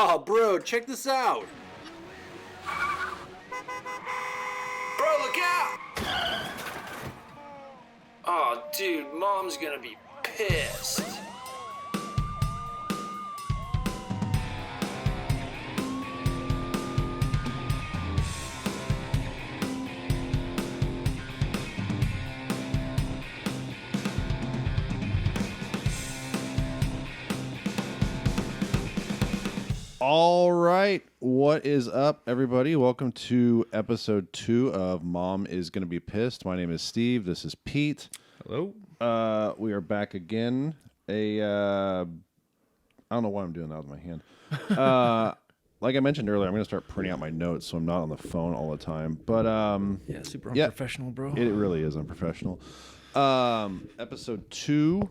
Oh, bro, check this out. Bro, look out! Oh, dude, Mom's gonna be pissed. All right, what is up, everybody? Welcome to episode 2 of Mom is Gonna Be Pissed. My name is Steve. This is Pete. Hello. We are back again. I don't know why I'm doing that with my hand. Like I mentioned earlier, I'm going to start printing out my notes so I'm not on the phone all the time. But Yeah, super unprofessional, bro. it really is unprofessional. Episode 2.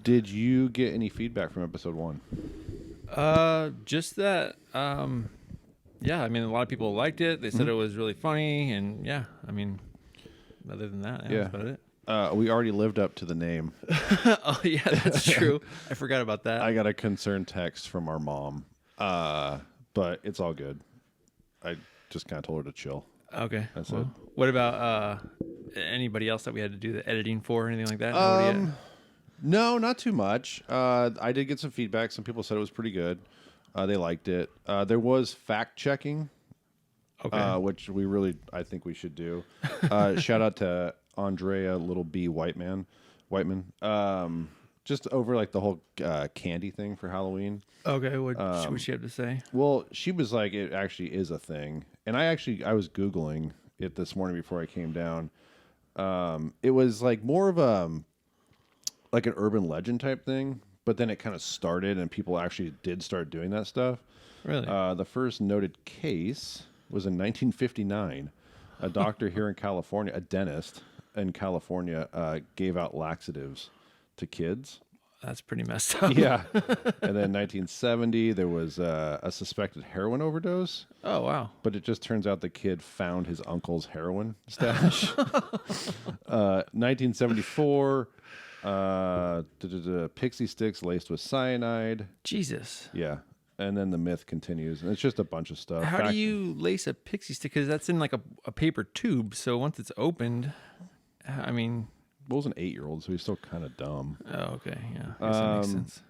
Did you get any feedback from episode 1? Just that, yeah, I mean, a lot of people liked it. They said it was really funny, and yeah, I mean, other than that, that's about it. We already lived up to the name. Oh, yeah, that's true. I forgot about that. I got a concerned text from our mom, but it's all good. I just kind of told her to chill. Okay. That's it. What about anybody else that we had to do the editing for or anything like that? Nobody yet? No, not too much. I did get some feedback. Some people said it was pretty good. They liked it. There was fact checking, Okay. which I think we should do. Shout out to Andrea Little B Whiteman, just over like the whole candy thing for Halloween. Okay. What she have to say? Well, she was like, it actually is a thing, and I was Googling it this morning before I came down. It was like more of like an urban legend type thing, but then it kind of started and people actually did start doing that stuff. Really? The first noted case was in 1959. A doctor here in California, a dentist in California, gave out laxatives to kids. That's pretty messed up. Yeah. And then 1970, there was a suspected heroin overdose. Oh, wow. But it just turns out the kid found his uncle's heroin stash. 1974... pixie sticks laced with cyanide. Jesus. Yeah. And then the myth continues. And it's just a bunch of stuff. How do you lace a pixie stick? Because that's in like a paper tube. So once it's opened, I mean... Will's an 8-year-old, so he's still kind of dumb. Oh, okay. Yeah. I guess that makes sense.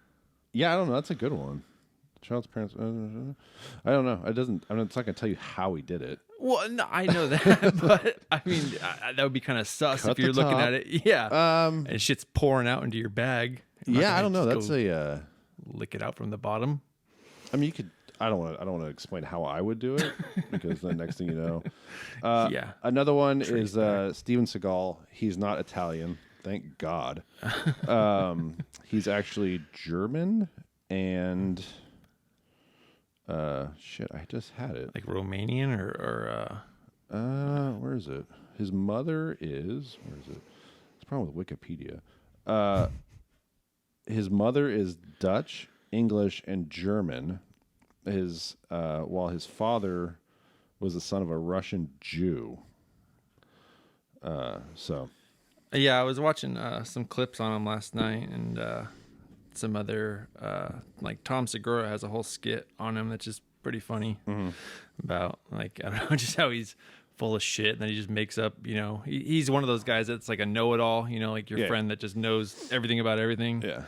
Yeah, I don't know. That's a good one. Child's parents... I don't know. It's not going to tell you how he did it. Well, no, I know that, but I mean, that would be kind of sus Cut if you're the looking top. at it. Yeah. Um, And shit's pouring out into your bag. You're not yeah, gonna I don't know. just That's go a... lick it out from the bottom. I mean, you could... I don't want to explain how I would do it because the next thing you know... Yeah. Another one is Steven Segal. He's not Italian. Thank God. He's actually German and... shit, I just had it. Like Romanian or Where is it? His mother is... Where is it? It's probably with Wikipedia. His mother is Dutch, English, and German. While his father was the son of a Russian Jew. Yeah, I was watching some clips on him last night, and some other like Tom Segura has a whole skit on him that's just pretty funny about like I don't know just how he's full of shit and then he just makes up he's one of those guys that's like a know-it-all, like your friend that just knows everything about everything. Yeah.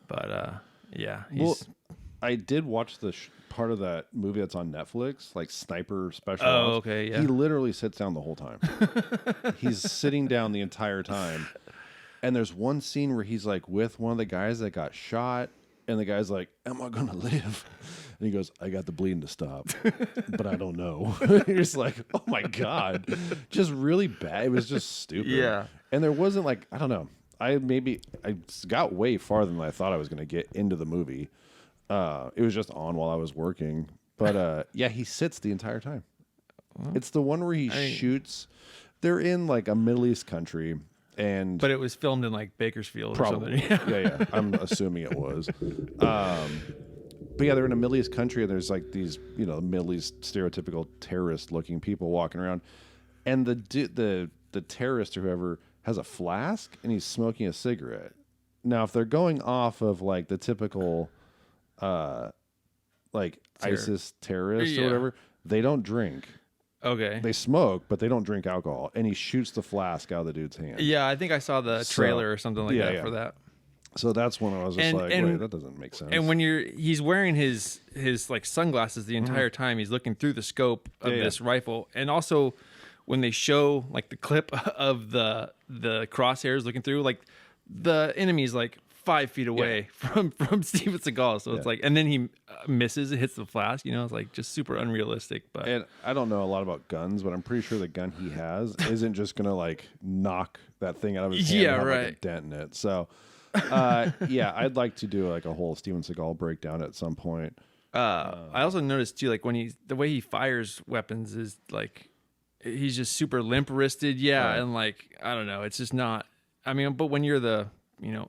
But yeah, Well, I did watch the part of that movie that's on Netflix, like Sniper Special Ops. Oh, okay, yeah. He literally sits down the whole time. He's sitting down the entire time. And there's one scene where he's like with one of the guys that got shot, and the guy's like, "Am I gonna live?" And he goes, "I got the bleeding to stop, but I don't know." You're just like, "Oh my God," just really bad. It was just stupid. Yeah. And there wasn't like, I don't know. I got way farther than I thought I was gonna get into the movie. It was just on while I was working, but yeah, he sits the entire time. It's the one where he shoots. They're in like a Middle East country. But it was filmed in like Bakersfield Probably. or something. Yeah. I'm assuming it was. But yeah, they're in a Middle East country, and there's like these, Middle East stereotypical terrorist-looking people walking around, and the terrorist or whoever has a flask, and he's smoking a cigarette. Now, if they're going off of like the typical like ISIS terrorists or Yeah. whatever, they don't drink. Okay. They smoke, but they don't drink alcohol. And he shoots the flask out of the dude's hand. Yeah, I think I saw the trailer or something like that yeah. for that. So that's when I was just wait, that doesn't make sense. And when he's wearing his like sunglasses the entire time, he's looking through the scope of this rifle, and also when they show like the clip of the crosshairs looking through, like the enemy's like 5 feet away from Steven Segal, so it's like, and then he misses, it hits the flask, it's like just super unrealistic. But and I don't know a lot about guns, but I'm pretty sure the gun he has isn't just gonna like knock that thing out of his hand and have, like, a dent in it. So I'd like to do like a whole Steven Seagal breakdown at some point. I also noticed too, like the way he fires weapons is like he's just super limp wristed, and like I don't know, it's just not. I mean, but when you're the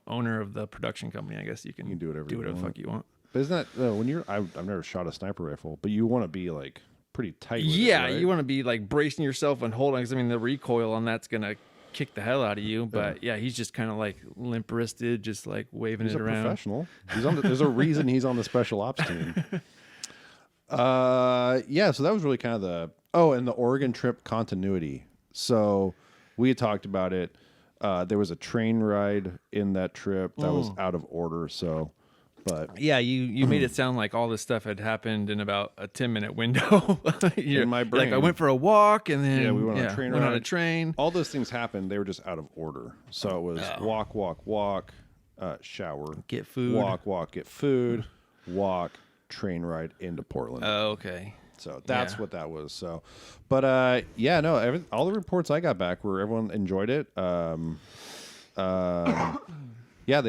owner of the production company, I guess you can do whatever the fuck you want. But isn't that when you're? I've never shot a sniper rifle, but you want to be like pretty tight. With Yeah, it, right? you want to be like bracing yourself and holding. Because I mean, the recoil on that's gonna kick the hell out of you. But he's just kind of like limp wristed, just like waving He's it a around. Professional. He's on. There's a reason he's on the special ops team. So that was really kind of the and the Oregon trip continuity. So we had talked about it. There was a train ride in that trip that was out of order. So, but yeah, you made it sound like all this stuff had happened in about a 10-minute window. in my brain, like I went for a walk and then we went on a train went ride. on a train. All those things happened. They were just out of order. So it was walk, shower, Get food. walk, get food, walk, train ride into Portland. Oh, okay. So that's what that was. So, but all the reports I got back were everyone enjoyed it. They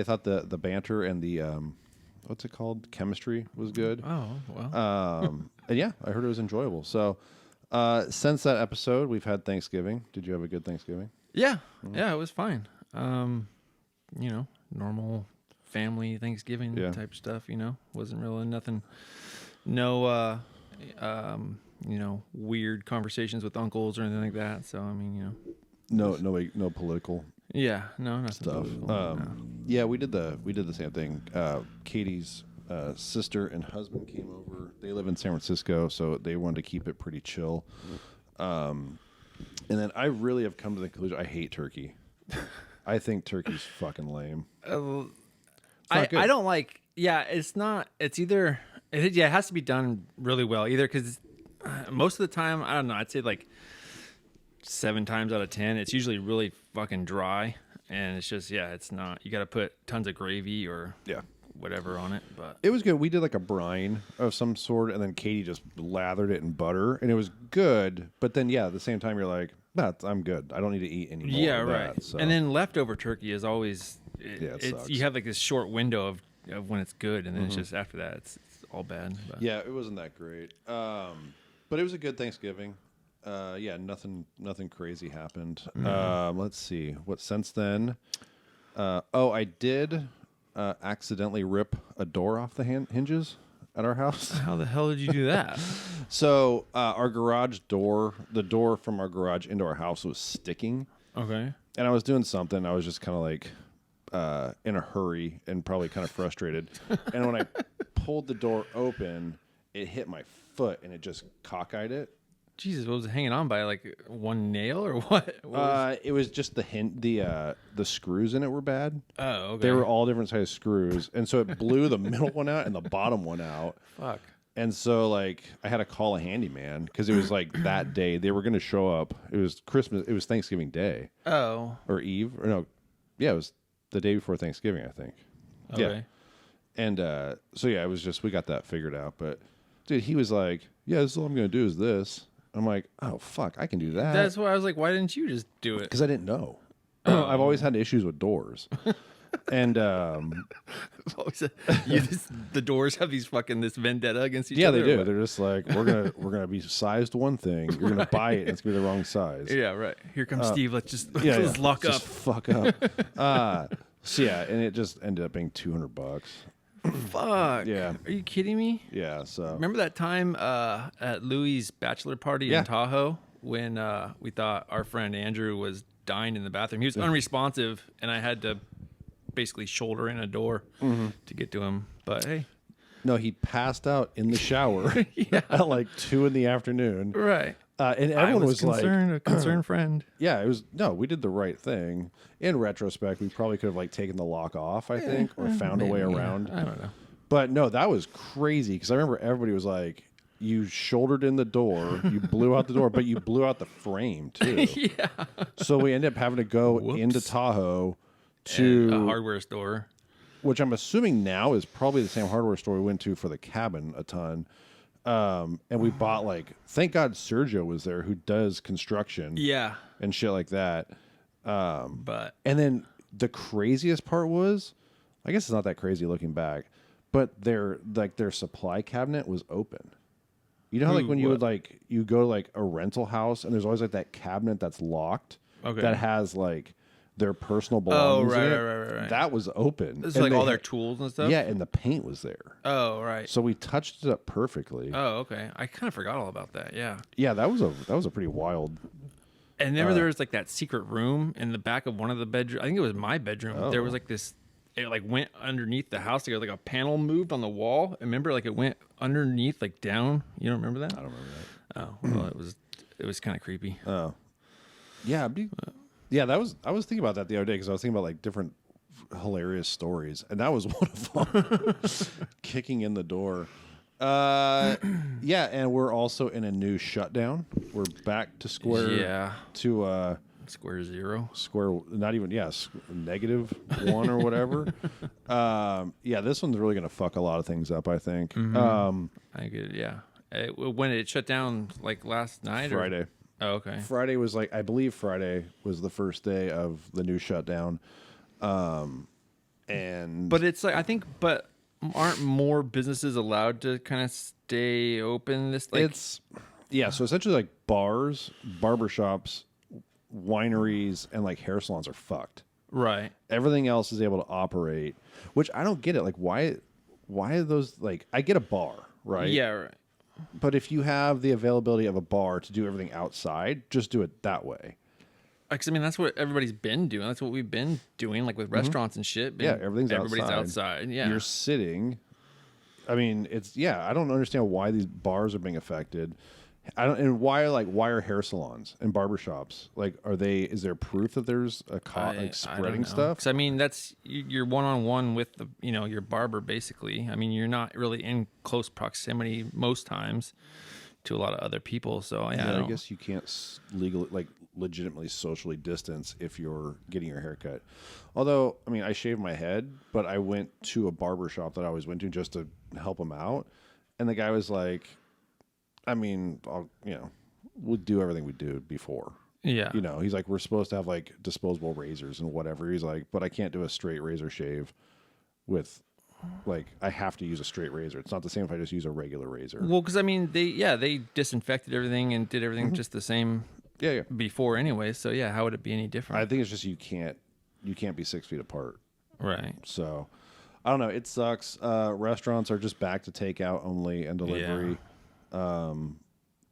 thought the banter and the what's it called, chemistry was good. Oh, well. And I heard it was enjoyable. So, since that episode, we've had Thanksgiving. Did you have a good Thanksgiving? Yeah, it was fine. Normal family Thanksgiving type stuff. Wasn't really nothing. No. Weird conversations with uncles or anything like that. So I mean, no political. Yeah, no, nothing Stuff. political, no. We did the same thing. Katie's sister and husband came over. They live in San Francisco, so they wanted to keep it pretty chill. And then I really have come to the conclusion I hate turkey. I think turkey's fucking lame. I don't like. Yeah, it's not. It's either. It has to be done really well. Either because most of the time, I don't know. I'd say like 7 times out of 10, it's usually really fucking dry, and it's just it's not. You got to put tons of gravy or whatever on it. But it was good. We did like a brine of some sort, and then Katie just lathered it in butter, and it was good. But then at the same time, you're like, I'm good. I don't need to eat any more. Yeah, of right. That, so. And then leftover turkey is always. It sucks. You have like this short window of when it's good, and then it's just after that it's all bad. But. Yeah, it wasn't that great. But it was a good Thanksgiving. Nothing crazy happened. Let's see. What since then? I did accidentally rip a door off the hinges at our house. How the hell did you do that? So our garage door, the door from our garage into our house was sticking. Okay. And I was doing something. I was just kind of like in a hurry and probably kind of frustrated. And when I pulled the door open, it hit my foot and it just cockeyed it. Jesus, what was it hanging on by? Like one nail or what? It was just the screws in it were bad. Oh, okay. They were all different size screws, and so it blew the middle one out and the bottom one out. Fuck. And so like I had to call a handyman because it was like that day they were going to show up. It was Christmas. It was Thanksgiving Day. Oh. Or Eve or no? Yeah, it was the day before Thanksgiving, I think. Okay. Yeah. And it was just we got that figured out. But dude, he was like, "Yeah, this is all I'm going to do is this." I'm like, oh, fuck, I can do that. That's why I was like, why didn't you just do it? Because I didn't know. I've always had issues with doors. And the doors have this vendetta against each yeah, other. they do. They're just like, we're gonna be sized one thing. You're gonna buy it, and it's gonna be the wrong size. Yeah, right. Here comes Steve. Let's lock Just up. fuck up. And it just ended up being $200. Fuck. Yeah. Are you kidding me? Yeah. So Remember that time at Louis' bachelor party in Tahoe when we thought our friend Andrew was dying in the bathroom? He was unresponsive, and I had to basically shoulder in a door to get to him. But hey, No, he passed out in the shower at like 2 PM. Right. And I everyone was was concerned, like, a concerned friend. yeah, it was, no, we did the right thing. In retrospect, we probably could have like taken the lock off, I think, or found a way Maybe, yeah. around. I don't know. But no, that was crazy because I remember everybody was like, you shouldered in the door, you blew out the door, but you blew out the frame too. Yeah. So we ended up having to go into Tahoe to a hardware store. which I'm assuming now is probably the same hardware store we went to for the cabin a ton. And we bought like, thank God Sergio was there who does construction Yeah. and shit like that. But And then the craziest part was, I guess it's not that crazy looking back, but their supply cabinet was open. You know how like when you would like you go to like a rental house and there's always like that cabinet that's locked that has like their personal belongings in it? Right. That was open. This is And like they all their had- tools and stuff? Yeah, and the paint was there. Oh, right. So we touched it up perfectly. Oh, okay. I kind of forgot all about that. Yeah. Yeah, that was a pretty wild. And remember there was like that secret room in the back of one of the bedrooms. I think it was my bedroom. There was like this, it like went underneath the house. There was like a panel moved on the wall. Remember, like it went underneath, like down. You don't remember that? I don't remember that. Oh, well, it was kind of creepy. Oh, yeah, yeah. That was. I was thinking about that the other day because I was thinking about like different hilarious stories, and that was one of them. Kicking in the door. Yeah, and we're also in a new shutdown. We're back to square. Yeah. To Square zero. square. Not even. Yes. -1 or whatever. Yeah, this one's really gonna fuck a lot of things up, I think. I think yeah. When it shut down, like last night Friday. Or? Oh, okay. Friday was like, I believe Friday was the first day of the new shutdown. And But it's like, I think, but aren't more businesses allowed to kind of stay open this, like, it's, yeah. So essentially like bars, barbershops, wineries, and like hair salons are fucked. right. Everything else is able to operate, which I don't get it. Like why are those like, I get a bar, right? Yeah, right. But if you have the availability of a bar to do everything outside, just do it that way. Because I mean, that's what everybody's been doing. That's what we've been doing, like with restaurants and shit. Yeah, everything's everybody's outside. outside. Yeah, You're sitting. I mean, it's, yeah, I don't understand why these bars are being affected. I don't, and why are hair salons and barbershops, like, is there proof that there's a like spreading stuff? Because I mean, that's you're one on one with the your barber basically. I mean, you're not really in close proximity most times to a lot of other people. So yeah, I guess you can't legally, like, legitimately socially distance if you're getting your hair cut. Although, I mean, I shaved my head, but I went to a barber shop that I always went to just to help him out, and the guy was like, I mean, we'll do everything we did before. Yeah. He's like, we're supposed to have like disposable razors and whatever. He's like, but I can't do a straight razor shave with, like, I have to use a straight razor. It's not the same if I just use a regular razor. Well, because I mean, they disinfected everything and did everything just the same. Yeah. Before anyway. So yeah, how would it be any different? I think it's just you can't be 6 feet apart. Right. So I don't know. It sucks. Restaurants are just back to takeout only and delivery.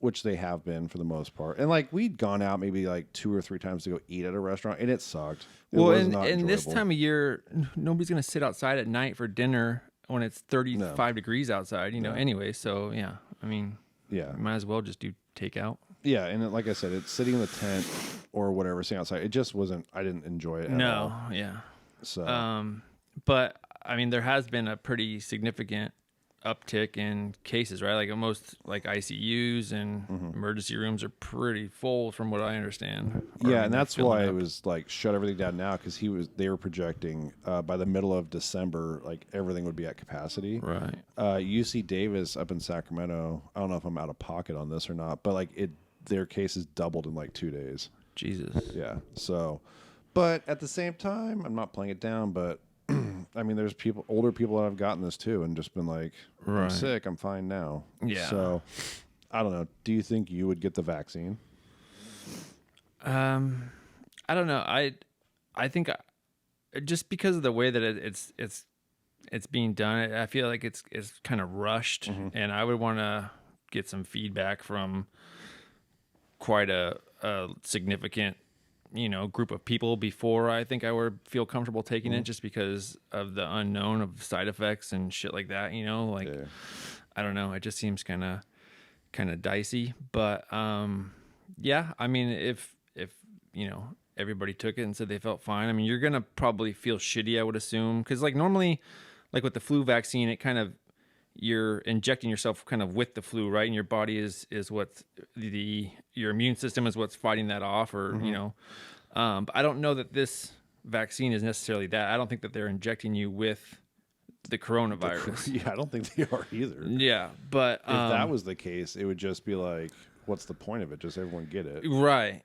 Which they have been for the most part. And like we'd gone out maybe like 2 or 3 times to go eat at a restaurant, and it sucked. It was not and this enjoyable. time of year, nobody's gonna sit outside at night for dinner when it's 35 degrees outside. Anyway. So yeah, I mean, Yeah. might as well just do takeout. Yeah, and like I said, it's sitting in the tent or whatever, sitting outside. It just wasn't. I didn't enjoy it at all. Yeah. So But I mean, there has been a pretty significant uptick in cases, right? Like most like ICUs and emergency rooms are pretty full, from what I understand. yeah, and that's why it was like shut everything down now, because they were projecting by the middle of December, like everything would be at capacity. Right. UC Davis up in Sacramento. I don't know if I'm out of pocket on this or not, but like their cases doubled in like 2 days. Jesus. Yeah. So, but at the same time, I'm not playing it down, but I mean, there's older people that have gotten this too and just been like, I'm Right. sick, I'm fine now. Yeah. So, I don't know. Do you think you would get the vaccine? I don't know. I think just because of the way that it's being done, I feel like it's kind of rushed, and I would want to get some feedback from quite a significant group of people before I think I would feel comfortable taking it, just because of the unknown of side effects and shit like that. Like I don't know. It just seems kind of dicey. But yeah, I mean, if everybody took it and said they felt fine, I mean, you're gonna probably feel shitty, I would assume, because like normally, like with the flu vaccine, it kind of, you're injecting yourself kind of with the flu, right? And your body is what's your immune system is what's fighting that off, or but I don't know that this vaccine is necessarily that. I don't think that they're injecting you with the coronavirus. Yeah, I don't think they are either. Yeah, but if that was the case, it would just be like, what's the point of it? Just everyone get it, right?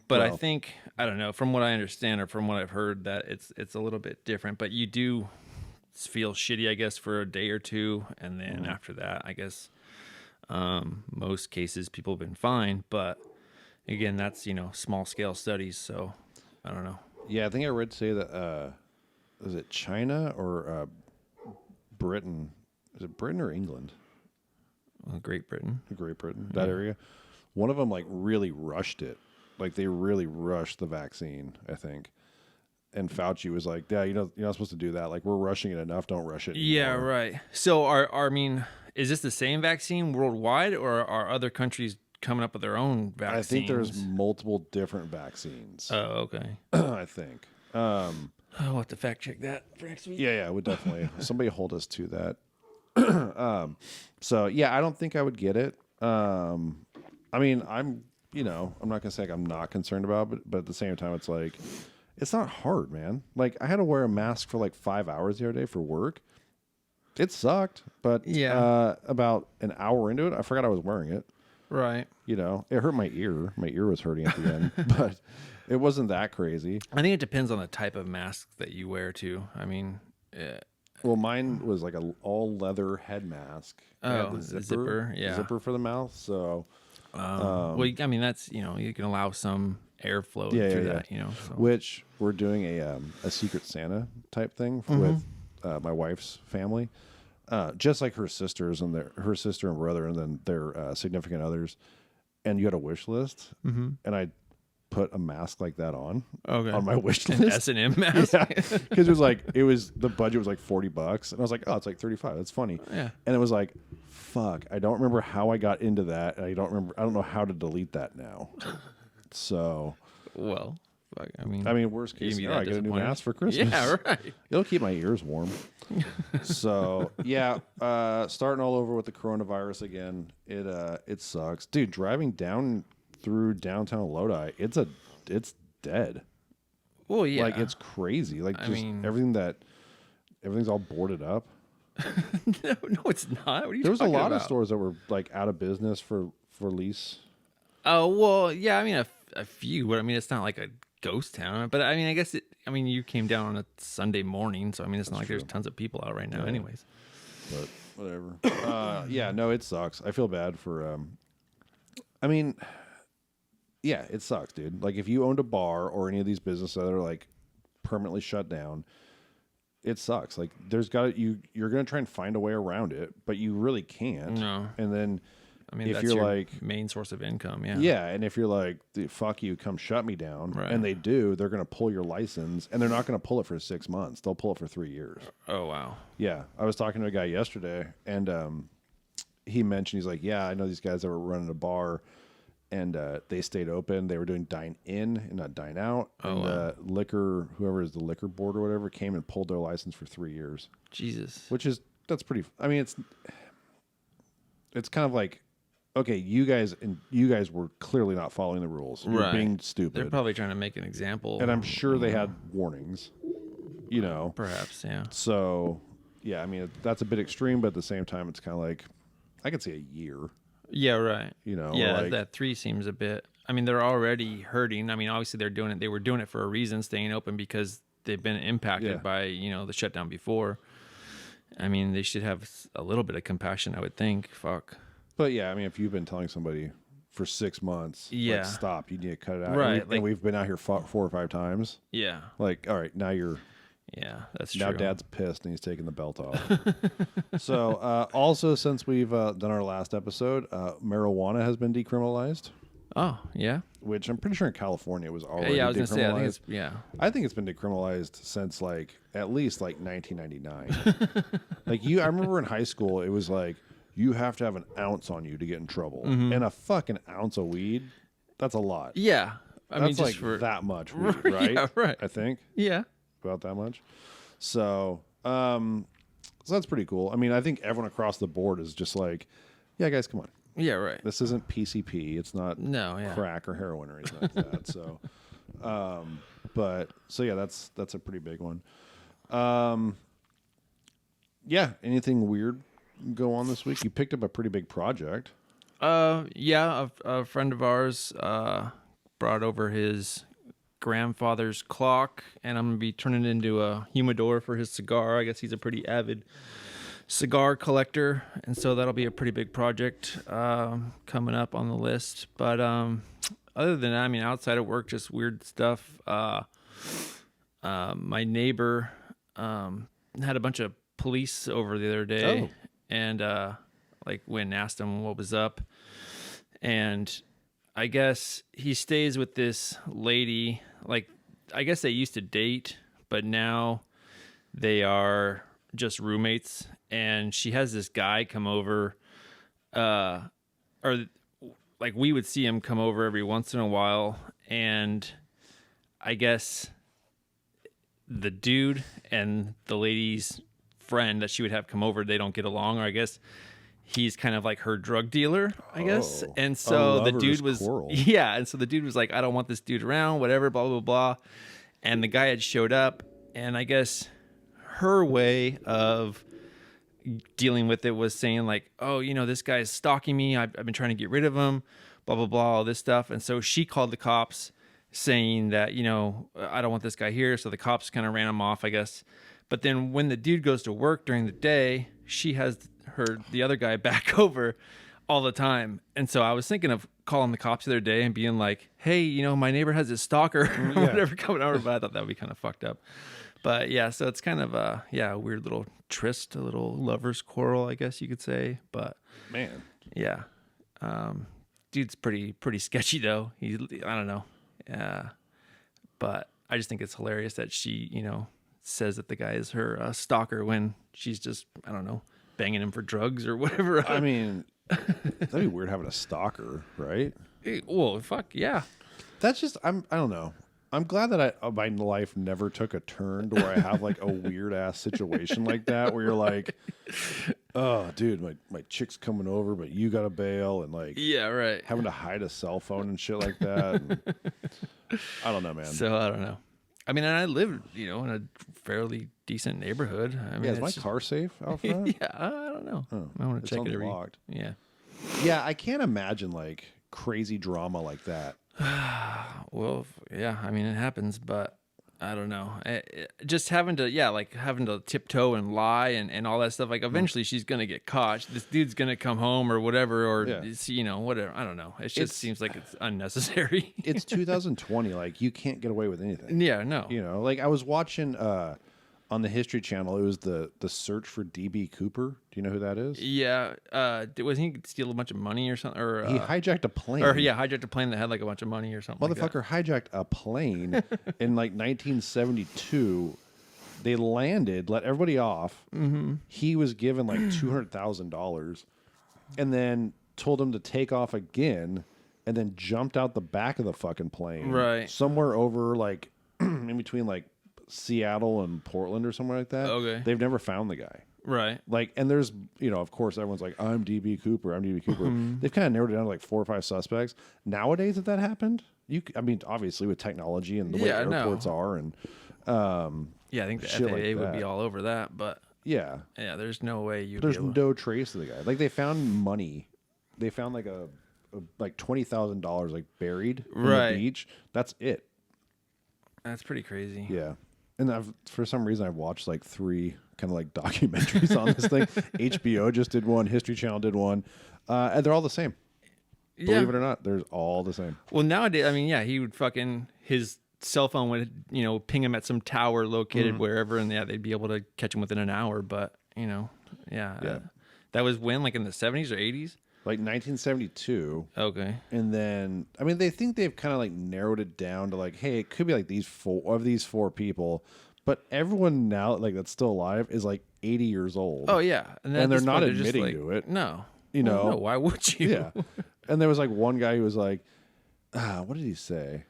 But I think, I don't know, from what I understand or from what I've heard, that it's a little bit different. But you do feel shitty, I guess, for a day or two, and then after that, I guess most cases people have been fine. But again, that's small scale studies, so I don't know. Yeah, I think I read say that was it China or Britain? Is it Britain or England? Great Britain. Great Britain, that area. One of them like really rushed it. Like they really rushed the vaccine, I think. And Fauci was like, "Yeah, you're not supposed to do that. Like we're rushing it enough. Don't rush it anymore." Yeah, right. So I mean, is this the same vaccine worldwide, or are other countries coming up with their own vaccines? I think there's multiple different vaccines. Oh, okay. I think. I'll have to fact check that for next week. Yeah, I would definitely. Somebody hold us to that. So yeah, I don't think I would get it. I mean, I'm not gonna say like I'm not concerned about it, but at the same time, it's like, it's not hard, man. Like I had to wear a mask for like 5 hours the other day for work. It sucked, but about an hour into it, I forgot I was wearing it. Right. It hurt my ear. My ear was hurting at the end, but it wasn't that crazy. I think it depends on the type of mask that you wear too. I mean, well, mine was like an all leather head mask. Oh, the zipper, yeah, zipper for the mouth. So, well, I mean, that's you can allow some airflow through that. So. Which we're doing a Secret Santa type thing with my wife's family, just like her sisters and her sister and brother, and then their significant others. And you had a wish list, and I put a mask like that on my wish list. An S&M mask. Yeah, because the budget was like $40, and I was like, oh, it's like 35. That's funny. Yeah, and it was like, fuck, I don't remember how I got into that, and I don't know how to delete that now. So, well, fuck, I mean, worst case scenario, I get a new mask for Christmas. Yeah, right. It'll keep my ears warm. So yeah, starting all over with the coronavirus again. It sucks, dude. Driving down through downtown Lodi, it's dead. Well, yeah, like it's crazy. Like everything's all boarded up. no, it's not. What are you There was a talking lot about? of stores that were like out of business for lease. Oh, well, yeah. I mean, a few, but I mean, it's not like a ghost town. But I mean, I guess you came down on a Sunday morning, so I mean, it's not like there's tons of people out right now, anyways. But whatever. Yeah, no, it sucks. I feel bad for. I mean, yeah, it sucks, dude. Like if you owned a bar or any of these businesses that are like permanently shut down, it sucks. Like you're gonna try and find a way around it, but you really can't. No. And then. I mean, if that's you're your like main source of income, yeah. Yeah, and if you're like, fuck you, come shut me down, right. And they do, they're going to pull your license, and they're not going to pull it for 6 months. They'll pull it for 3 years. Oh, wow. Yeah, I was talking to a guy yesterday, and he mentioned, he's like, yeah, I know these guys that were running a bar, and they stayed open. They were doing dine in and not dine out. And wow. Liquor, whoever is the liquor board or whatever, came and pulled their license for 3 years. Jesus. That's pretty, I mean, it's kind of like, okay, you guys were clearly not following the rules. You're right. being stupid. They're probably trying to make an example. And I'm sure they had warnings, Perhaps, yeah. So, yeah, I mean, that's a bit extreme, but at the same time, it's kind of like, I could say a year. Yeah, right. Yeah, like, that 3 seems a bit, I mean, they're already hurting. I mean, obviously they were doing it for a reason, staying open because they've been impacted by, the shutdown before. I mean, they should have a little bit of compassion, I would think. Fuck. But yeah, I mean, if you've been telling somebody for 6 months, like, stop, you need to cut it out. Right. And we've been out here 4 or 5 times. Yeah. Like, all right, now that's now true. Dad's pissed and he's taking the belt off. So, also, since we've done our last episode, marijuana has been decriminalized. Oh, yeah. which I'm pretty sure in California it was already Yeah, I was going to say, I think decriminalized. I think it's been decriminalized since like at least like 1999. Like I remember in high school it was like you have to have an ounce on you to get in trouble, and a fucking ounce of weed, that's a lot. Yeah. I mean, That's just like for that much weed, right? Yeah, right. I think Yeah. about that much. So, so that's pretty cool. I mean, I think everyone across the board is just like, yeah, guys, come on. Yeah, right. This isn't PCP. It's not yeah. crack or heroin or anything like that. So, so yeah, that's a pretty big one. Yeah. Anything weird go on this week? You picked up a pretty big project. Yeah, a friend of ours brought over his grandfather's clock, and I'm gonna be turning it into a humidor for his cigar. I guess he's a pretty avid cigar collector, and so that'll be a pretty big project coming up on the list. But other than that, I mean, outside of work, just weird stuff. My neighbor had a bunch of police over the other day, and like went and asked him what was up, and I guess he stays with this lady. Like, I guess they used to date, but now they are just roommates. And she has this guy come over, or like we would see him come over every once in a while. And I guess the dude and the lady's friend that she would have come over, they don't get along, or I guess he's kind of like her drug dealer, I guess. And so the dude was, yeah. And so the dude was like, I don't want this dude around, whatever, blah, blah, blah. And the guy had showed up, and I guess her way of dealing with it was saying like, oh, you know, this guy's stalking me. I've been trying to get rid of him, blah, blah, blah, all this stuff. And so she called the cops saying that, you know, I don't want this guy here. So the cops kind of ran him off, I guess. But then when the dude goes to work during the day, she has the other guy back over all the time. And so I was thinking of calling the cops the other day and being like, hey, you know, my neighbor has this stalker or whatever coming over, but I thought that would be kind of fucked up. But yeah, so it's kind of a weird little tryst, a little lover's quarrel, I guess you could say. But man, yeah, dude's pretty sketchy though. I don't know. Yeah, but I just think it's hilarious that she, you know, says that the guy is her stalker when she's just, I don't know, banging him for drugs or whatever. I mean, that'd be weird having a stalker, right? Well, fuck yeah. That's just I don't know. I'm glad that my life never took a turn to where I have like a weird ass situation like that where you're like, oh, dude, my chick's coming over, but you got to bail, and like, yeah, right, having to hide a cell phone and shit like that. And, I don't know, man. So I don't know. I mean, and I live, you know, in a fairly decent neighborhood. I mean, is my car safe out front? Yeah, I don't know. I want to check it every. Locked. Yeah, I can't imagine like crazy drama like that. Well, yeah, I mean, it happens, but I don't know. Just having to tiptoe and lie and all that stuff. Like, eventually she's going to get caught. This dude's going to come home or whatever, or, you know, whatever. I don't know. It just seems like it's unnecessary. It's 2020. Like, you can't get away with anything. Yeah, no. You know, like I was watching on the History Channel, it was the search for D.B. Cooper. Do you know who that is? Yeah. Was he steal a bunch of money or something? Or he hijacked a plane. Or hijacked a plane that had like a bunch of money or something. Motherfucker hijacked a plane in like 1972. They landed, let everybody off. Mm-hmm. He was given like $200,000, and then told him to take off again, and then jumped out the back of the fucking plane. Right. Somewhere over like in between like Seattle and Portland or somewhere like that. Okay. They've never found the guy. Right. Like, and there's, you know, of course, everyone's like, I'm DB Cooper. I'm DB Cooper. They've kind of narrowed it down to like 4 or 5 suspects. Nowadays, if that happened, I mean, obviously with technology and the way airports are, and I think the FAA would be all over that. But yeah, there's no way you. There's no trace of the guy. Like, they found money. They found like like $20,000 like buried in the beach. That's it. That's pretty crazy. Yeah. And for some reason, I've watched like 3 kind of like documentaries on this thing. HBO just did one. History Channel did one. And they're all the same. Believe it or not, they're all the same. Well, nowadays, I mean, he would his cell phone would, you know, ping him at some tower located wherever, and they'd be able to catch him within an hour. But, you know, that was when, like in the 70s or 80s? like 1972. Okay. And then, I mean, they think they've kind of like narrowed it down to like, hey, it could be like these four people, but everyone now like that's still alive is like 80 years old. Oh yeah, and they're not just admitting like, to it. No, You Well, know, no, why would you? Yeah. And there was like one guy who was like, what did he say?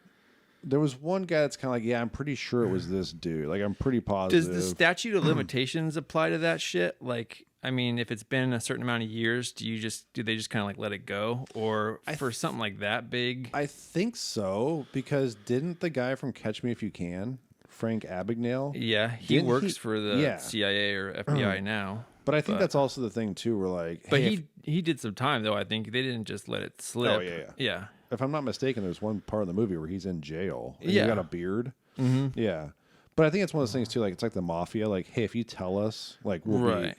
There was one guy that's kind of like, yeah, I'm pretty sure it was this dude. Like, I'm pretty positive. Does the statute of limitations apply to that shit? Like, I mean, if it's been a certain amount of years, do they just kind of like let it go, or for something like that big? I think so, because didn't the guy from Catch Me If You Can, Frank Abagnale? Yeah, he works for the CIA or FBI now. But I think that's also the thing too. We're like, but hey, he did some time though. I think they didn't just let it slip. Oh yeah. Yeah. If I'm not mistaken, there's one part of the movie where he's in jail. And Yeah. He's got a beard. Mm-hmm. Yeah. But I think it's one of those things too. Like it's like the mafia. Like, hey, if you tell us, like, we'll Right.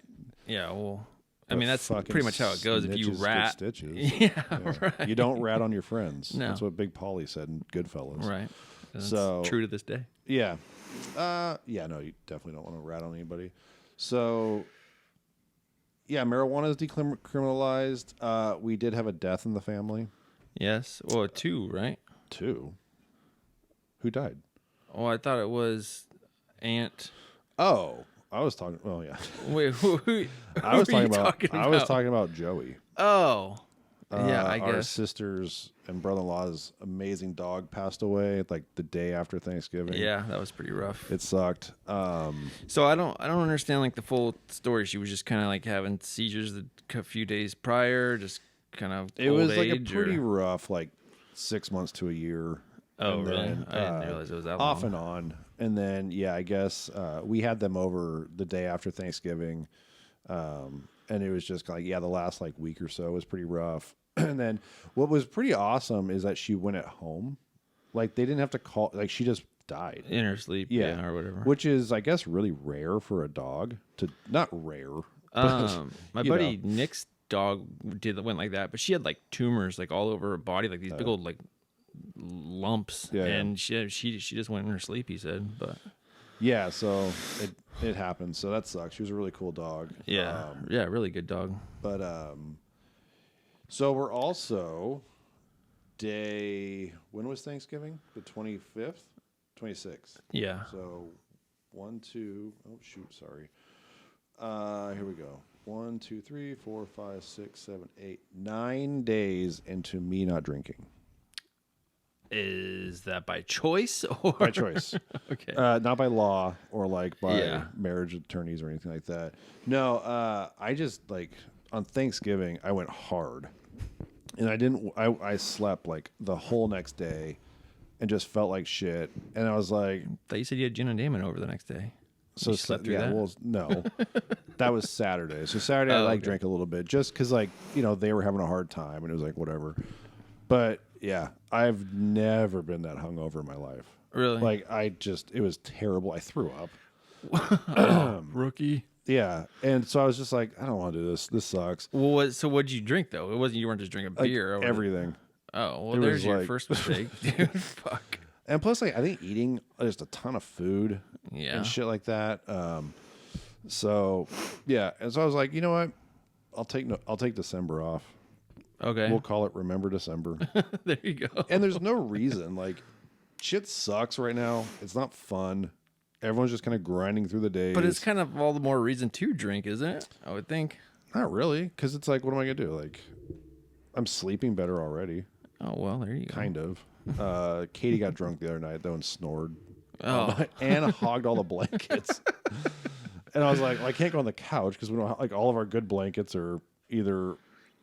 be. Yeah. Well, I mean, that's pretty much how it goes. If you snitches get rat, stitches. yeah, right. You don't rat on your friends. No. That's what Big Paulie said in Goodfellas. Right. That's So true to this day. Yeah. Yeah, no, you definitely don't want to rat on anybody. So, yeah, marijuana is decriminalized. We did have a death in the family. Yes. Well, 2, right? 2. Who died? Oh, I thought it was Aunt. Oh, I was talking. Oh, yeah. Wait, who I was who are you talking about. talking I was about? talking about Joey. Oh, yeah, I Our guess. sister's and brother-in-law's amazing dog passed away like the day after Thanksgiving. Yeah, that was pretty rough. It sucked. So I don't understand like the full story. She was just kind of like having seizures a few days prior, just kind of. It old was like a age, pretty or... rough, like 6 months to a year. Oh, And really? then, I didn't realize it was that long. off and on. And then, yeah, I guess we had them over the day after Thanksgiving. And it was just like, yeah, the last like week or so was pretty rough. And then what was pretty awesome is that she went at home. Like they didn't have to call, like she just died. In her sleep, Yeah. or whatever. Which is, I guess, really rare for a dog to, not rare. But, My you buddy know. Nick's dog went like that, but she had like tumors like all over her body, like these big old like lumps. Yeah, yeah. And she just went in her sleep. He said, but Yeah, so it happened. So that sucks. She was a really cool dog. yeah, really good dog. But so we're also when was Thanksgiving? The 25th? 26th. Yeah. So 1, 2, oh shoot, sorry. Here we go. 1, 2, 3, 4, 5, 6, 7, 8, 9 days into me not drinking. Is that by choice or By choice. Okay. Not by law or like by Yeah. marriage attorneys or anything like that. No, I just like on Thanksgiving I went hard, and I slept like the whole next day, and just felt like shit. And I was like, thought you said you had gin and damon over the next day. so You slept through yeah, that? well, no, that was Saturday. So Saturday I Oh, like okay. drank a little bit just because like they were having a hard time, and it was like whatever. But yeah, I've never been that hungover in my life. Really? Like it was terrible. I threw up. Rookie. Yeah, and so I was just like, I don't want to do this. This sucks. Well, so what'd you drink though? It wasn't you weren't just drinking Like, beer. Or everything. Oh, well, It there's was your like- first mistake, dude. Fuck. And plus, like I think eating just a ton of food Yeah. and shit like that. So yeah, and so I was like, you know what? I'll take December off. Okay. We'll call it Remember December. There you go. And there's no reason. Like shit sucks right now. It's not fun. Everyone's just kind of grinding through the days. But it's kind of all the more reason to drink, isn't it? I would think. not really, because it's like, what am I gonna do? Like, I'm sleeping better already. Oh well, there you go. Kind of. Katie got drunk the other night though and snored. Oh. And hogged all the blankets. And I was like, well, I can't go on the couch because we don't like all of our good blankets are either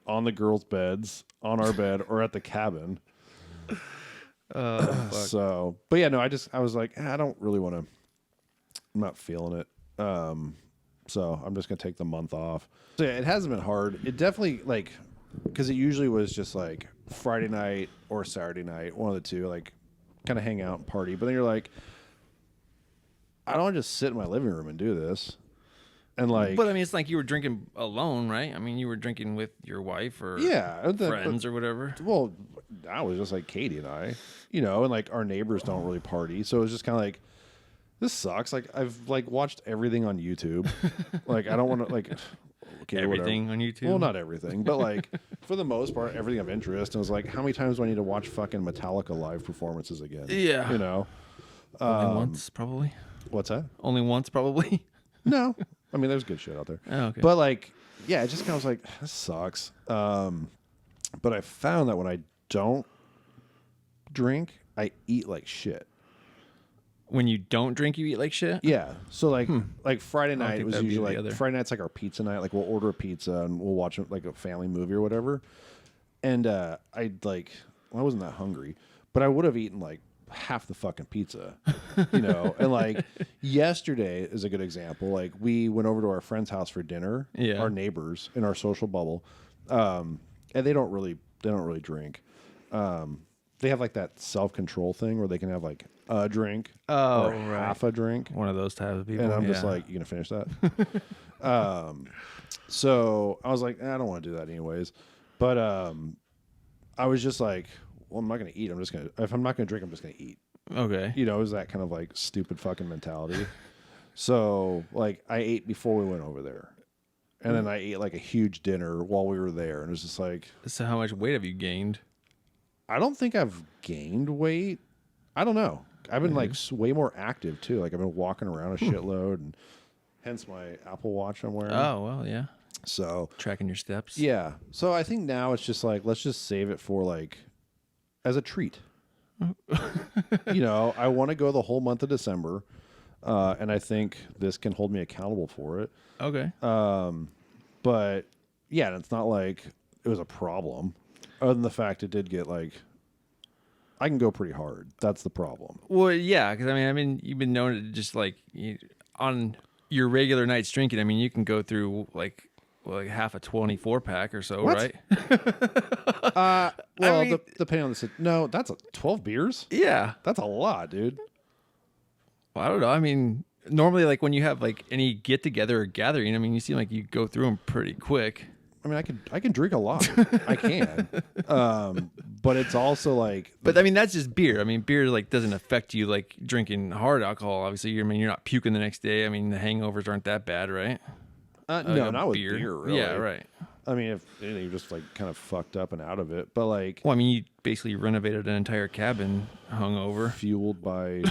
on the girls' beds, on our bed, or at the cabin. Fuck. So, but yeah, no, I was like, I don't really want to. I'm not feeling it. So I'm just gonna take the month off. So yeah, it hasn't been hard. It definitely like, because it usually was just like Friday night or Saturday night, one of the two, like kind of hang out and party. But then you're like, I don't want to just sit in my living room and do this. And like, But I mean, it's like you were drinking alone, right? I mean, you were drinking with your wife or yeah, friends or whatever. Well, I was just like Katie and I, and like our neighbors don't really party, so it was just kind of like, this sucks. Like I've like watched everything on YouTube. Like I don't want to like, okay, everything whatever. on YouTube. Well, not everything, but like for the most part, everything of interest. And I was like, how many times do I need to watch fucking Metallica live performances again? Yeah. You know? Only once, probably. What's that? Only once, probably. No. I mean, there's good shit out there. Oh, okay. But like, yeah, it just kind of was like, this sucks. But I found that when I don't drink, I eat like shit. When you don't drink, you eat like shit? Yeah. So like Friday night think was that'd be usually the like other. Friday night's like our pizza night. Like we'll order a pizza and we'll watch like a family movie or whatever. And I wasn't that hungry, but I would have eaten like half the fucking pizza, you know. And like yesterday is a good example. Like we went over to our friend's house for dinner. Yeah. Our neighbors in our social bubble, and they don't really drink. They have like that self-control thing where they can have like a drink or half a drink. One of those type of people. And I'm just yeah. like, you gonna finish that? So I was like, I don't want to do that anyways. But I was just like, well, I'm not gonna eat. If I'm not gonna drink, I'm just gonna eat. Okay. You know, it was that kind of like stupid fucking mentality. So like I ate before we went over there. And then I ate like a huge dinner while we were there. And it was just like, So how much weight have you gained? I don't think I've gained weight. I don't know. I've been like way more active too. Like I've been walking around a shitload, and hence my Apple Watch I'm wearing. Oh, well, yeah. So Tracking your steps. yeah. So I think now it's just like, let's just save it for like as a treat. You know, I want to go the whole month of December, and I think this can hold me accountable for it. Okay. But yeah, and it's not like it was a problem, other than the fact it did get like, I can go pretty hard. That's the problem. Well, yeah, because I mean, you've been known to just like on your regular nights drinking. I mean, you can go through like half a 24 pack or so, What? right? Well, I mean- depending on the no, that's 12 beers. Yeah. That's a lot, dude. Well, I don't know. I mean, normally, like when you have like any get together or gathering, I mean, you seem like you go through them pretty quick. I mean, I can drink a lot. I can. But it's also like, But I mean, that's just beer. I mean, beer like doesn't affect you like drinking hard alcohol. Obviously, I mean, you're not puking the next day. I mean, the hangovers aren't that bad, right? no, Like not with beer. Really. Yeah, right. I mean, if anything, you're just like kind of fucked up and out of it. But like, Well, I mean, you basically renovated an entire cabin hungover. fueled by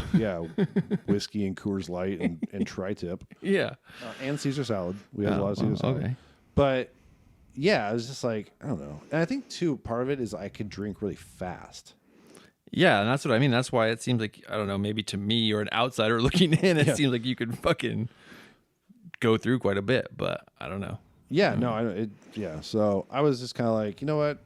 whiskey and Coors Light and tri-tip Yeah. and Caesar salad. We had a lot of Caesar well, salad. okay. But yeah, I was just like, I don't know. And I think too, part of it is I could drink really fast. Yeah, and that's what I mean. That's why it seems like, I don't know, maybe to me or an outsider looking in, it seems like you could fucking go through quite a bit, but I don't know. Yeah, no, So I was just kind of like, you know what?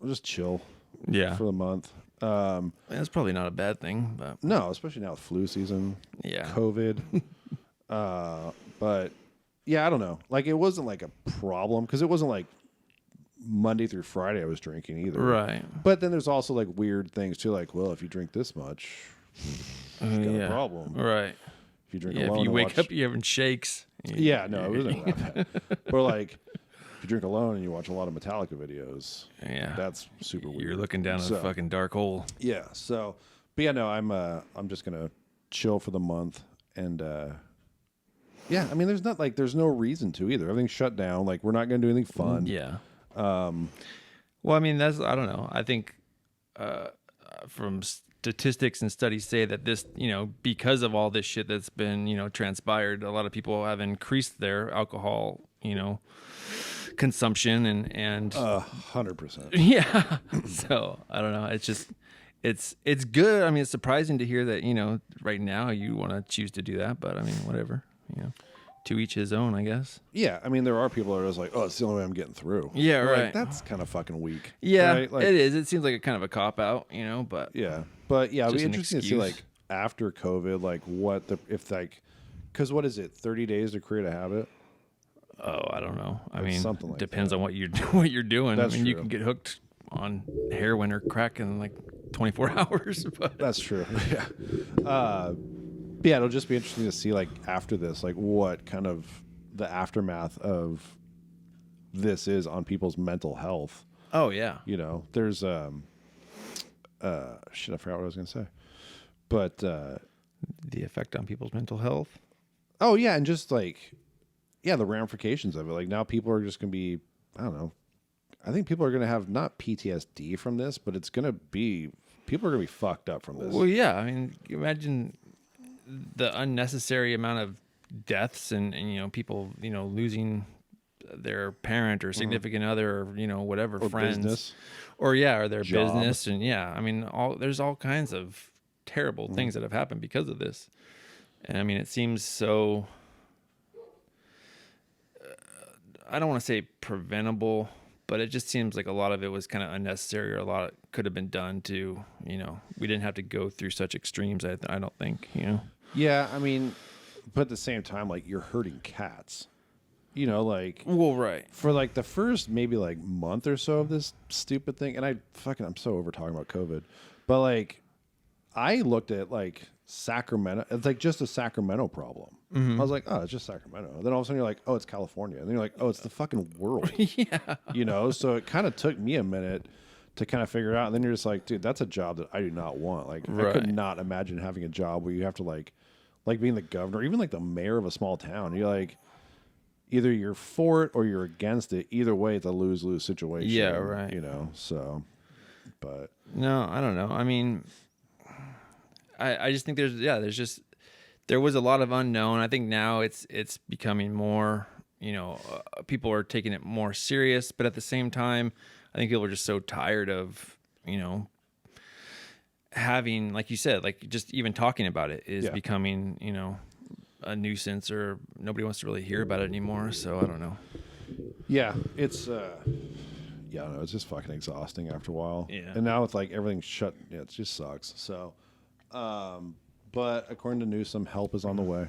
I'll just chill Yeah. for the month. That's probably not a bad thing, but No, especially now with flu season, yeah. COVID. But yeah, I don't know. Like it wasn't like a problem because it wasn't like Monday through Friday I was drinking either. Right. But then there's also like weird things too. Like, well, if you drink this much, you got a problem. Right. If you drink Yeah, alone, if you and wake watch- up, you're having shakes. Yeah, no, it wasn't that bad. But like, if you drink alone and you watch a lot of Metallica videos, Yeah. that's super weird. You're looking down So- a fucking dark hole. Yeah. So, but yeah, no, I'm just gonna chill for the month, and yeah, I mean, there's no reason to either. Everything's shut down. Like, we're not gonna do anything fun. Yeah. Well, I mean, I don't know. I think from statistics and studies say that this, because of all this shit that's been, transpired, a lot of people have increased their alcohol, consumption and 100%. yeah. So I don't know. It's just, it's good. I mean, it's surprising to hear that, right now you want to choose to do that, but I mean, whatever, to each his own, I guess. Yeah, I mean, there are people that are just like, oh, it's the only way I'm getting through. Yeah, We're like, right. that's kind of fucking weak. Yeah, right? Like, it is. It seems like a kind of a cop out, but Yeah, but yeah, it'll be Just an interesting to see excuse. like after COVID, like because what is it? 30 days to create a habit. oh, I don't know. I It's mean, something like depends that. on what you're doing. That's I mean, you true. can get hooked on heroin or crack in like 24 hours. But That's true. Yeah. But yeah, it'll just be interesting to see like after this, like what kind of the aftermath of this is on people's mental health. oh yeah, There's shit, I forgot what I was gonna say. But the effect on people's mental health. oh yeah, and just like the ramifications of it. Like now people are just going to be, I don't know. I think people are going to have not PTSD from this, but it's going to be, people are going to be fucked up from this. Well, yeah. I mean, imagine the unnecessary amount of deaths and people, losing their parent or significant other, or, whatever, or friends. Business. Or their Job. business. And I mean, there's all kinds of terrible things that have happened because of this. And I mean, it seems so, I don't want to say preventable, but it just seems like a lot of it was kind of unnecessary, or a lot could have been done to, we didn't have to go through such extremes. I don't think, Yeah. I mean, but at the same time, like you're hurting cats, like, well, right. for like the first maybe like month or so of this stupid thing. And I'm so over talking about COVID, but like I looked at like Sacramento. It's like just a Sacramento problem. I was like, oh, it's just Sacramento. And then all of a sudden you're like, oh, it's California. And then you're like, oh, it's the fucking world. Yeah. So it kind of took me a minute to kind of figure it out. And then you're just like, dude, that's a job that I do not want. Like I could not imagine having a job where you have to like being the governor, even like the mayor of a small town. You're like, either you're for it or you're against it. Either way, it's a lose-lose situation. Yeah, right. So, but. No, I don't know. I mean, I just think there was a lot of unknown. I think now it's becoming more, people are taking it more serious, but at the same time, I think people are just so tired of, having, like you said, like just even talking about it is becoming, a nuisance, or nobody wants to really hear about it anymore. So I don't know. Yeah, it's it's just fucking exhausting after a while. Yeah. And now with like everything shut, it just sucks. So, but according to Newsom, help is on the way.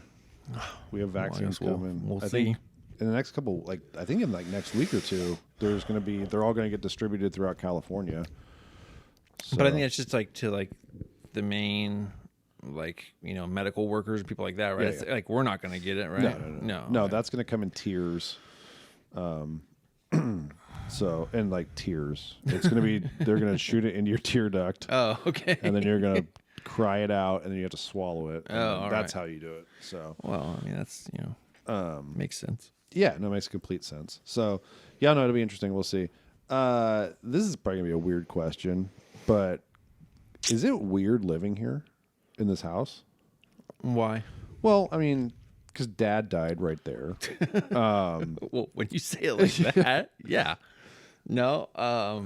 We have vaccines coming. We'll I see. think in the next couple, I think in like next week or two, they're all going to get distributed throughout California. So, But I think it's just like to like the main, like, medical workers and people like that, right? Yeah, It's like, we're not going to get it, right? No, that's going to come in tiers. So, and like tiers, it's going to be, they're going to shoot it into your tear duct. Oh, okay. And then you're going to cry it out, and then you have to swallow it. Oh, that's how you do it. So, well, I mean, that's, makes sense. yeah, no, it makes complete sense. So, yeah, no, it'll be interesting. We'll see. This is probably gonna be a weird question, but is it weird living here in this house? Why? Well, I mean, because Dad died right there. Well, when you say it like that, yeah. No, I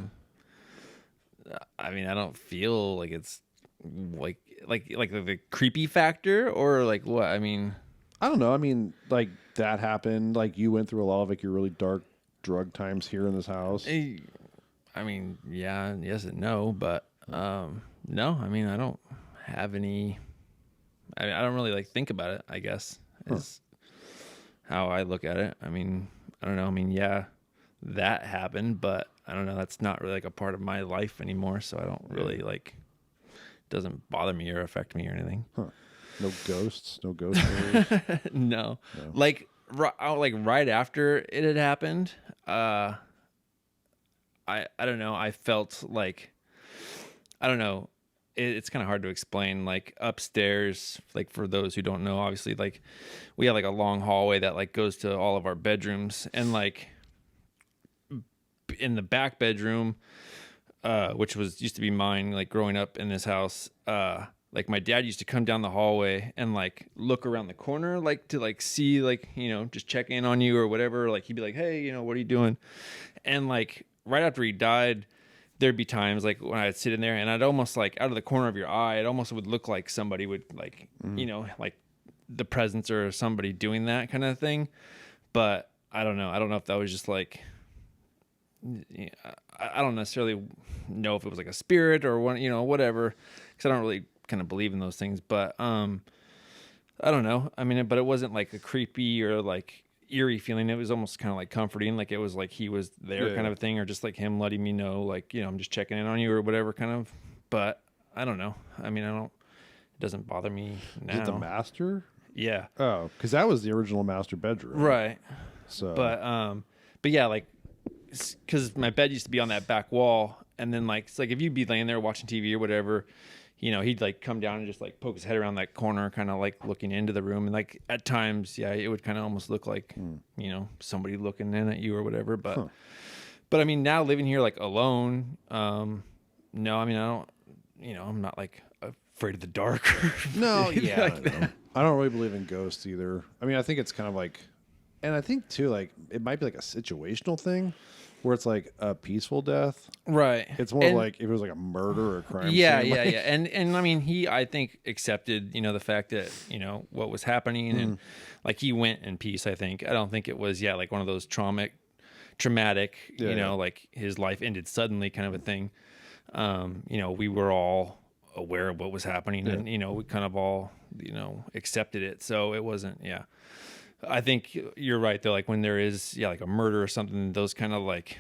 mean, I don't feel like it's like the creepy factor, or like what? I mean, I don't know. I mean, like that happened. Like you went through a lot of like your really dark drug times here in this house. I mean, yeah, yes and no, but no. I mean, I don't have any. I don't really like think about it, I guess, is how I look at it. I mean, I don't know. I mean, yeah, that happened, but I don't know. That's not really like a part of my life anymore. So I don't really like, doesn't bother me or affect me or anything. Huh. No ghosts, no ghost stories. No. Like right after it had happened, I don't know. I felt like, I don't know. It's kind of hard to explain. Like upstairs, like for those who don't know, obviously, like we have like a long hallway that like goes to all of our bedrooms, and like in the back bedroom, which used to be mine, like growing up in this house, like my dad used to come down the hallway and like look around the corner, like to like see, like, just check in on you or whatever. Like he'd be like, hey, what are you doing? And like right after he died, there'd be times like when I'd sit in there and I'd almost like out of the corner of your eye, it almost would look like somebody would like, like the presence or somebody doing that kind of thing. But I don't know. I don't know if that was just like, I don't necessarily know if it was like a spirit or one, whatever, because I don't really kind of believe in those things. But I don't know. I mean, but it wasn't like a creepy or like eerie feeling. It was almost kind of like comforting, like it was like he was there kind of a thing, or just like him letting me know, like, I'm just checking in on you or whatever kind of. But I don't know. I mean, it doesn't bother me now. Is it the master? Yeah. Oh, because that was the original master bedroom. Right. So, but yeah, like, because my bed used to be on that back wall, and then like, it's like if you'd be laying there watching TV or whatever, he'd like come down and just like poke his head around that corner, kind of like looking into the room. And like at times, yeah, it would kind of almost look like, somebody looking in at you or whatever. But, but I mean, now living here like alone, no, I mean, I don't, I'm not like afraid of the dark. No, yeah. Like I don't really believe in ghosts either. I mean, I think it's kind of like, and I think too, like it might be like a situational thing where it's like a peaceful death. Right. It's more like if it was like a murder or a crime. Yeah, scene, yeah, like, yeah. And I mean, I think accepted, the fact that, what was happening and like he went in peace, I think. I don't think it was, like one of those traumatic, like his life ended suddenly kind of a thing. We were all aware of what was happening and, we kind of all, accepted it. So it wasn't, I think you're right though. Like when there is, like a murder or something, those kind of like,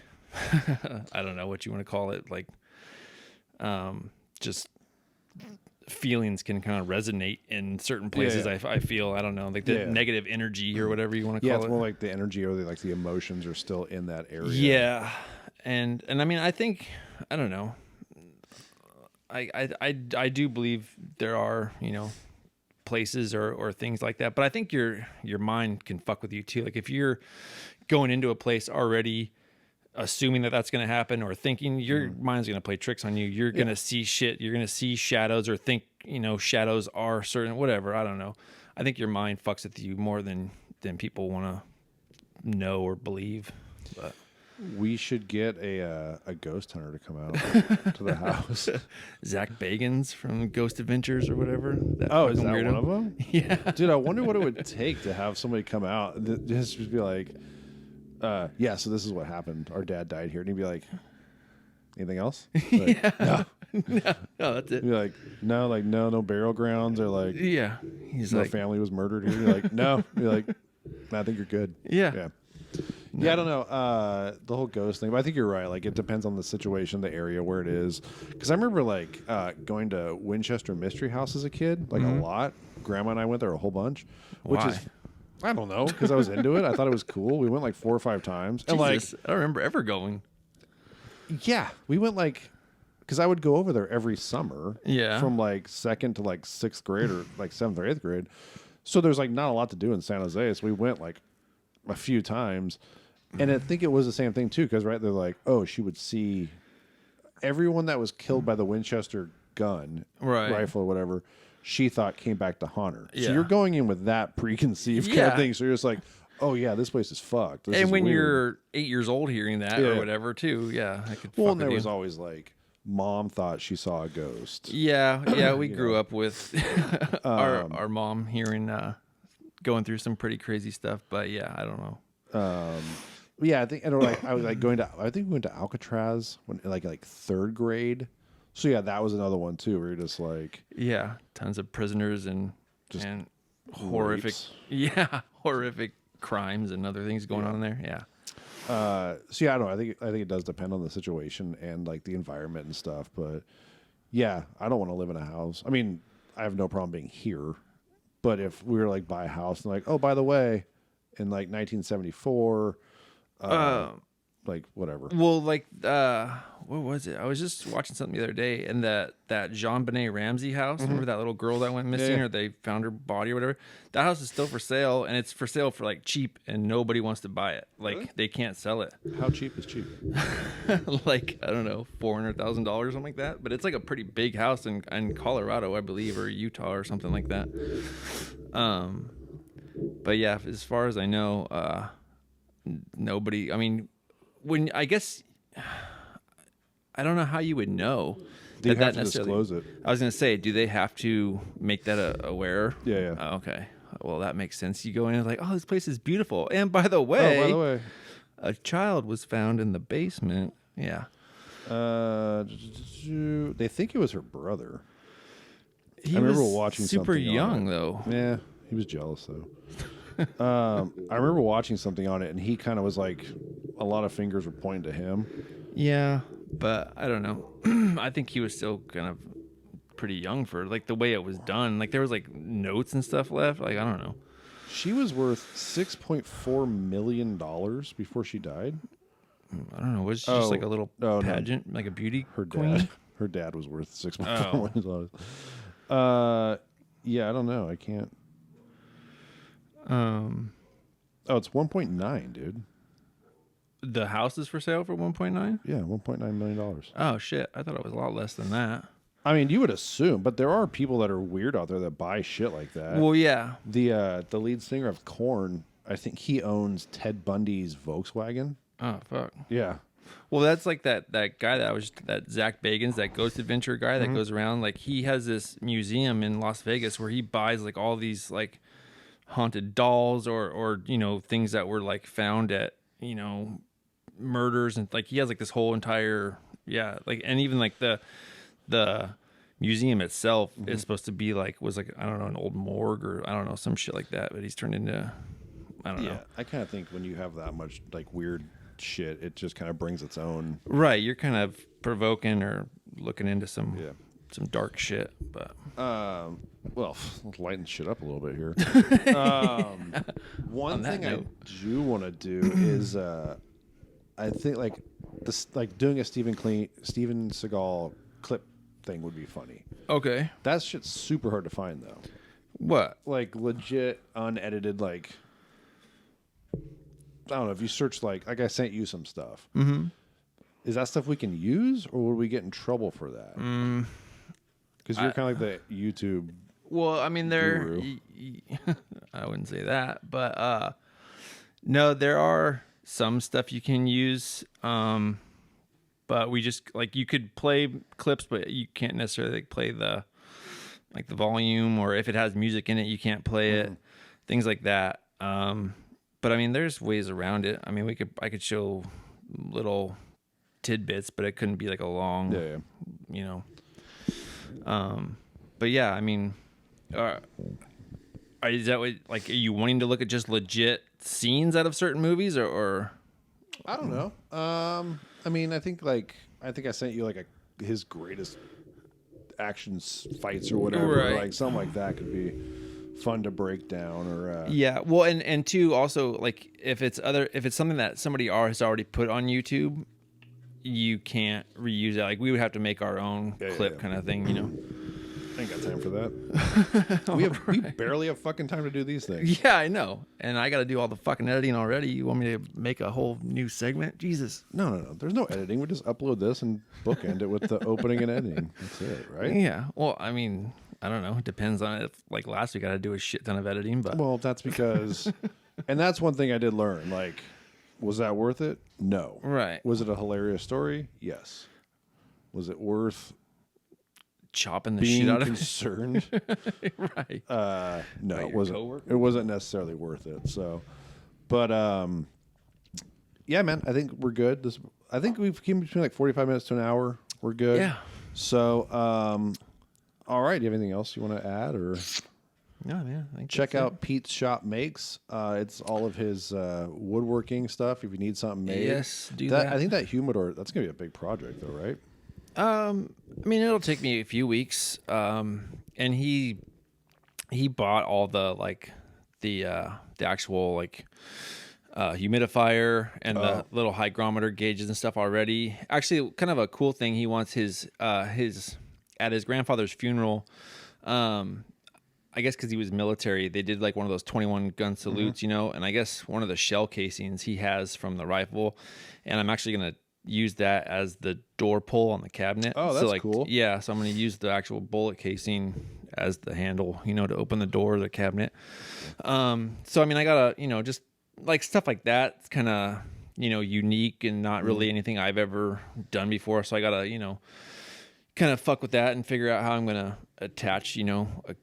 I don't know what you want to call it. Like, just feelings can kind of resonate in certain places. I feel, I don't know, like the negative energy or whatever you want to call it. Yeah, it's more like the energy or like the emotions are still in that area. Yeah. And I mean, I think, I don't know. I do believe there are, places or things like that, but I think your mind can fuck with you too. Like if you're going into a place already assuming that that's going to happen or thinking, your mind's going to play tricks on you. You're going to see shit. You're going to see shadows or think, shadows are certain, whatever. I don't know. I think your mind fucks with you more than people want to know or believe. But we should get a ghost hunter to come out to the house. Zach Bagans from Ghost Adventures or whatever. Is that one of them? Yeah. Dude, I wonder what it would take to have somebody come out and just be like, so this is what happened. Our dad died here. And he'd be like, anything else? Like, no, that's it. He'd be like, no burial grounds or like, he's no like, family was murdered here. You're like, no. You're like, I think you're good. Yeah. Yeah, I don't know. The whole ghost thing, but I think you're right. Like, it depends on the situation, the area where it is. Because I remember, like, going to Winchester Mystery House as a kid, like, a lot. Grandma and I went there a whole bunch. Which is, I don't know, because I was into it. I thought it was cool. We went, like, 4 or 5 times. And, Jesus, I don't remember ever going. Yeah. We went, like, because I would go over there every summer. Yeah. From, like, 2nd to, like, 6th grade or, like, 7th or 8th grade. So there's, like, not a lot to do in San Jose. So we went, like, a few times. And I think it was the same thing, too, because, right, they're like, oh, she would see everyone that was killed by the Winchester gun, rifle or whatever, she thought came back to haunt her. Yeah. So you're going in with that preconceived kind of thing. So you're just like, oh, yeah, this place is fucked. This and is when weird. you're 8 years old hearing that or whatever, too, I could Well, fuck and there with was you. always, like, mom thought she saw a ghost. Yeah, we grew up with our mom hearing, going through some pretty crazy stuff. But, I don't know. Yeah, I think, and like I was like going to, I think we went to Alcatraz when like 3rd grade. So yeah, that was another one too, where you're just like, tons of prisoners and horrific, rapes. horrific crimes and other things going on there. Yeah. So yeah, I don't know. I think it does depend on the situation and like the environment and stuff. But yeah, I don't want to live in a house. I mean, I have no problem being here, but if we were like buy a house and like, oh, by the way, in like 1974. Like whatever. Well, like what was it? I was just watching something the other day, and that JonBenet Ramsey house. Remember that little girl that went missing, or they found her body or whatever? That house is still for sale, and it's for sale for like cheap, and nobody wants to buy it. Like they can't sell it. How cheap is cheap? Like I don't know, $400,000 or something like that. But it's like a pretty big house in Colorado, I believe, or Utah or something like that. But yeah, as far as I know, nobody. I mean, when I guess I don't know how you would know They have to disclose it. I was gonna say, do they have to make that aware? Yeah. Oh, okay. Well, that makes sense. You go in and like, oh, this place is beautiful. And by the way, a child was found in the basement. Yeah. They think it was her brother. I remember watching super something young on it. though. Yeah, he was jealous though. I remember watching something on it, and he kind of was like, a lot of fingers were pointing to him. Yeah, but I don't know. I think he was still kind of pretty young for like the way it was done. Like there was like notes and stuff left. Like I don't know. She was worth $6.4 million before she died. I don't know. Was it just like a little pageant, like a beauty queen? Her dad was worth $6.4 Oh. million. Yeah, I don't know. I can't. Oh, it's 1.9, dude. The house is for sale for 1.9. Yeah, $1.9 million. Oh shit! I thought it was a lot less than that. I mean, you would assume, but there are people that are weird out there that buy shit like that. Well, yeah. The lead singer of Korn, I think he owns Ted Bundy's Volkswagen. Oh fuck. Yeah. Well, that's like that guy that Zach Bagans, that Ghost Adventure guy that goes around. Like he has this museum in Las Vegas where he buys like all these like haunted dolls or things that were like found at murders, and like he has like this whole entire and even like the museum itself is supposed to be like I don't know, an old morgue or I don't know, some shit like that, but he's turned into I don't know. I kind of think when you have that much like weird shit, it just kind of brings its own. Right, you're kind of provoking or looking into some dark shit, but Well, let's lighten shit up a little bit here. One thing I do want to do is I think like this, like doing a Steven Segal clip thing would be funny. Okay. That shit's super hard to find though. What? Like legit unedited, like I don't know, if you search like I sent you some stuff. Mm-hmm. Is that stuff we can use, or would we get in trouble for that? Because you're kind of like the YouTube. Well, I mean, I wouldn't say that, but no, there are some stuff you can use, but we just like you could play clips, but you can't necessarily like play the volume, or if it has music in it, you can't play it, things like that. But I mean, there's ways around it. I mean, I could show little tidbits, but it couldn't be like a long, But yeah, I mean, is that what, like, are you wanting to look at just legit scenes out of certain movies, or? I don't know. I mean, I think I sent you like his greatest action fights or whatever, Right. like something like that could be fun to break down, or Yeah, well, and two, also, like if it's something that somebody has already put on YouTube, you can't reuse it. Like we would have to make our own clip kind of thing, I ain't got time for that. We barely have fucking time to do these things. Yeah, I know, and I got to do all the fucking editing already. You want me to make a whole new segment? Jesus. No. There's no editing. We just upload this and bookend it with the opening and ending. That's it, right? Yeah. Well, I mean, I don't know. It depends on it. Like last week, I had to do a shit ton of editing, but Well, that's because, and that's one thing I did learn. Like, was that worth it? No. Right. Was it a hilarious story? Yes. Was it worth chopping the being shit out of concerned? it. Right. No, By it your wasn't. coworker? It wasn't necessarily worth it. So, but yeah, man, I think we're good. I think we've came between like 45 minutes to an hour. We're good. Yeah. So, all right. Do you have anything else you want to add, or No, man. I think check that's out Pete's Shop Makes? It's all of his woodworking stuff. If you need something made, Yes, do that. I think that humidor, that's gonna be a big project, though, right? I mean, it'll take me a few weeks. And he bought all the the actual humidifier and the little hygrometer gauges and stuff already. Actually, kind of a cool thing. He wants his at his grandfather's funeral. I guess because he was military, they did like one of those 21 gun salutes, and I guess one of the shell casings he has from the rifle, and I'm actually gonna use that as the door pull on the cabinet. Oh, that's cool. Yeah, so I'm going to use the actual bullet casing as the handle, to open the door of the cabinet. So, I mean, I got to, just like stuff like that. It's kind of, unique and not really anything I've ever done before. So I got to, kind of fuck with that and figure out how I'm going to attach, a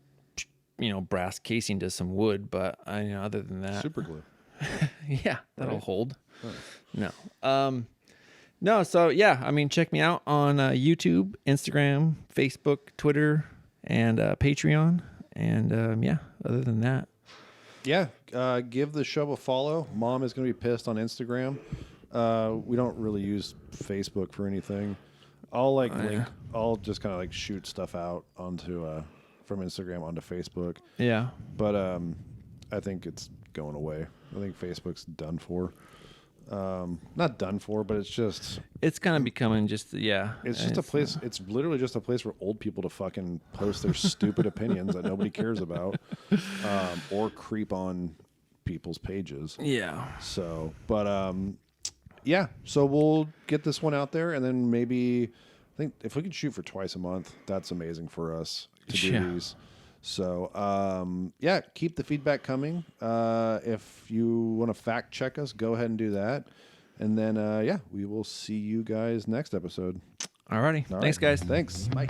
brass casing to some wood. But other than that, Super glue. yeah, that'll hold. No. No, so yeah, I mean, check me out on YouTube, Instagram, Facebook, Twitter, and Patreon. And yeah, other than that. Yeah, give the show a follow. Mom is going to be pissed on Instagram. We don't really use Facebook for anything. I'll link. I'll just kind of like shoot stuff out onto from Instagram onto Facebook. Yeah. But I think it's going away. I think Facebook's done for. not done for, but it's kind of becoming just it's just a place. It's literally just a place for old people to fucking post their stupid opinions that nobody cares about, or creep on people's pages. Yeah. So, but yeah. So we'll get this one out there, and then maybe I think if we could shoot for twice a month, that's amazing for us to do these. So, yeah, keep the feedback coming. If you want to fact check us, go ahead and do that. And then, yeah, we will see you guys next episode. Alrighty. All Thanks, right. guys. Thanks. Bye.